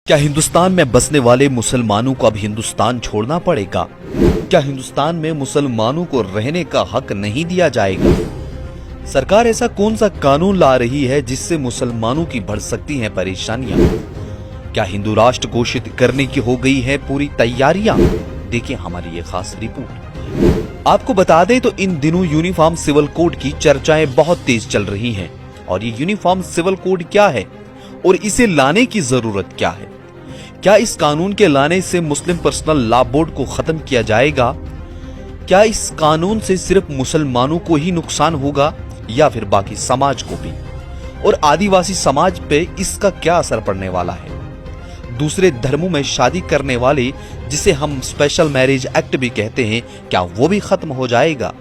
क्या हिंदुस्तान में बसने वाले मुसलमानों को अब हिंदुस्तान छोड़ना पड़ेगा? क्या हिंदुस्तान में मुसलमानों को रहने का हक नहीं दिया जाएगा? सरकार ऐसा कौन सा कानून ला रही है जिससे मुसलमानों की बढ़ सकती हैं परेशानियां? क्या हिंदू राष्ट्र घोषित करने की हो गई है पूरी तैयारियां? देखिए हमारी ये खास रिपोर्ट। आपको बता दें तो इन दिनों यूनिफॉर्म सिविल कोड की चर्चाएं बहुत तेज चल रही हैं। और ये यूनिफॉर्म सिविल कोड क्या है और इसे लाने की जरूरत क्या है? क्या इस कानून के लाने से मुस्लिम पर्सनल लॉ बोर्ड को खत्म किया जाएगा? क्या इस कानून से सिर्फ मुसलमानों को ही नुकसान होगा या फिर बाकी समाज को भी? और आदिवासी समाज पे इसका क्या असर पड़ने वाला है? दूसरे धर्मों में शादी करने वाले, जिसे हम स्पेशल मैरिज एक्ट भी कहते हैं, क्या वो भी खत्म हो जाएगा?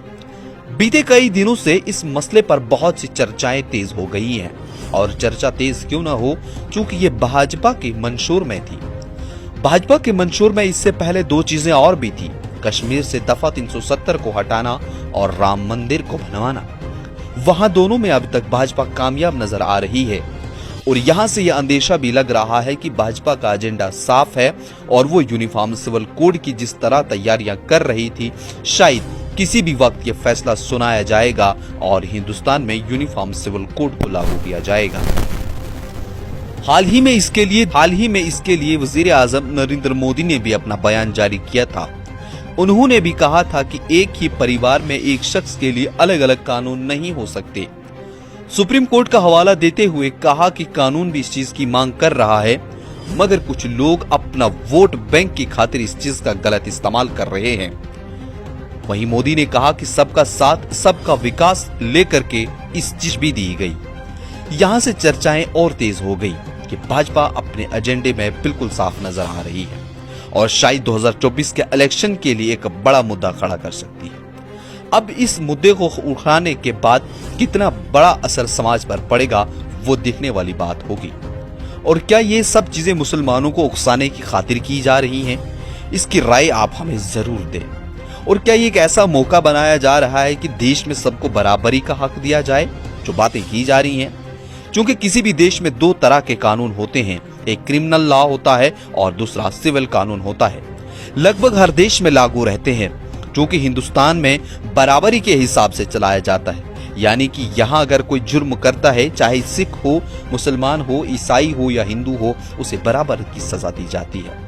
बीते कई दिनों से इस मसले पर बहुत सी चर्चाएं तेज हो गई हैं। और चर्चा तेज क्यों ना हो, क्योंकि ये भाजपा के मंशूर में थी। भाजपा के मंशूर में इससे पहले दो चीजें और भी थी: कश्मीर से दफा 370 को हटाना और राम मंदिर को बनवाना। वहां दोनों में अभी तक भाजपा कामयाब नजर आ रही है। और यहां से यह अंदेशा भी लग रहा है कि भाजपा का एजेंडा साफ है और वो यूनिफॉर्म सिविल कोड की जिस तरह तैयारियां कर रही थी, शायद किसी भी वक्त ये फैसला सुनाया जाएगा और हिंदुस्तान में यूनिफॉर्म सिविल कोड को लागू किया जाएगा। हाल ही में इसके लिए वजीर आजम नरेंद्र मोदी ने भी अपना बयान जारी किया था। उन्होंने भी कहा था कि एक ही परिवार में एक शख्स के लिए अलग अलग कानून नहीं हो सकते। सुप्रीम कोर्ट का हवाला देते हुए कहा कि कानून भी इस चीज की मांग कर रहा है, मगर कुछ लोग अपना वोट बैंक की खातिर इस चीज का गलत इस्तेमाल कर रहे हैं। वहीं मोदी ने कहा कि सबका साथ सबका विकास लेकर के इस चीज भी दी गई। यहां से चर्चाएं और तेज हो गई कि भाजपा अपने एजेंडे में बिल्कुल साफ नजर आ रही है और शायद 2024 के इलेक्शन के लिए एक बड़ा मुद्दा खड़ा कर सकती है। अब इस मुद्दे को उठाने के बाद कितना बड़ा असर समाज पर पड़ेगा, वो देखने वाली बात होगी। और क्या ये सब चीजें मुसलमानों को उकसाने की खातिर की जा रही हैं? इसकी राय आप हमें जरूर दें। और क्या ये एक ऐसा मौका बनाया जा रहा है कि देश में सबको बराबरी का हक दिया जाए, जो बातें की जा रही हैं? क्योंकि किसी भी देश में दो तरह के कानून होते हैं, एक क्रिमिनल लॉ होता है और दूसरा सिविल कानून होता है। लगभग हर देश में लागू रहते हैं, जो कि हिंदुस्तान में बराबरी के हिसाब से चलाया जाता है। यानी कि यहाँ अगर कोई जुर्म करता है, चाहे सिख हो, मुसलमान हो, ईसाई हो या हिंदू हो, उसे बराबर की सजा दी जाती है।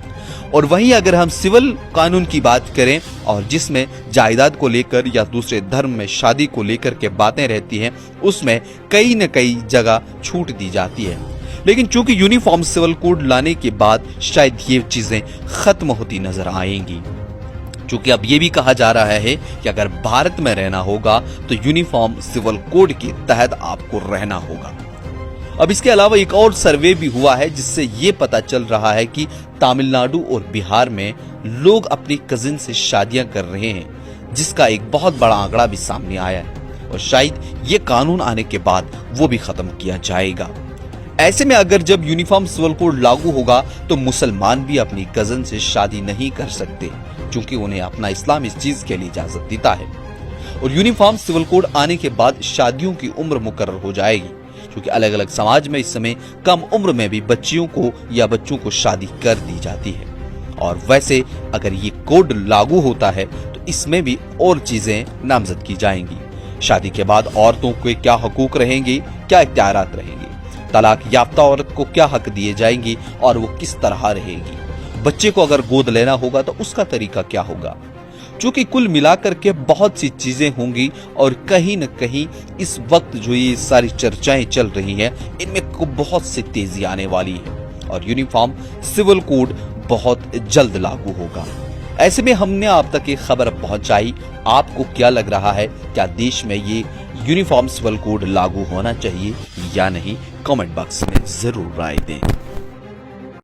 और वहीं अगर हम सिविल कानून की बात करें, और जिसमें जायदाद को लेकर या दूसरे धर्म में शादी को लेकर के बातें रहती हैं, उसमें कई न कई जगह छूट दी जाती है। लेकिन चूंकि यूनिफॉर्म सिविल कोड लाने के बाद शायद ये चीजें खत्म होती नजर आएंगी। चूंकि अब ये भी कहा जा रहा है कि अगर भारत में रहना होगा तो यूनिफॉर्म सिविल कोड के तहत आपको रहना होगा। अब इसके अलावा एक और सर्वे भी हुआ है, जिससे ये पता चल रहा है कि तमिलनाडु और बिहार में लोग अपनी कजिन से शादियां कर रहे हैं, जिसका एक बहुत बड़ा आंकड़ा भी सामने आया है। और शायद ये कानून आने के बाद वो भी खत्म किया जाएगा। ऐसे में अगर जब यूनिफॉर्म सिविल कोड लागू होगा तो मुसलमान भी अपनी कजिन से शादी नहीं कर सकते, क्योंकि उन्हें अपना इस्लाम इस चीज के लिए इजाजत देता है। और यूनिफॉर्म सिविल कोड आने के बाद शादियों की उम्र मुकर्रर हो जाएगी, क्योंकि अलग अलग समाज में इस समय कम उम्र में भी बच्चियों को या बच्चों को शादी कर दी जाती है। और वैसे अगर ये कोड लागू होता है तो इसमें भी और चीजें नामजद की जाएंगी। शादी के बाद औरतों के क्या हकूक रहेंगे, क्या इख्तियारात रहेंगे, तलाक याफ्ता औरत को क्या हक दिए जाएंगे और वो किस तरह रहेगी, बच्चे को अगर गोद लेना होगा तो उसका तरीका क्या होगा। चूंकि कुल मिलाकर के बहुत सी चीजें होंगी और कहीं न कहीं इस वक्त जो ये सारी चर्चाएं चल रही हैं, इनमें बहुत सी तेजी आने वाली है और यूनिफॉर्म सिविल कोड बहुत जल्द लागू होगा। ऐसे में हमने आप तक एक खबर पहुंचाई। आपको क्या लग रहा है, क्या देश में ये यूनिफॉर्म सिविल कोड लागू होना चाहिए या नहीं? कमेंट बॉक्स में जरूर राय दें।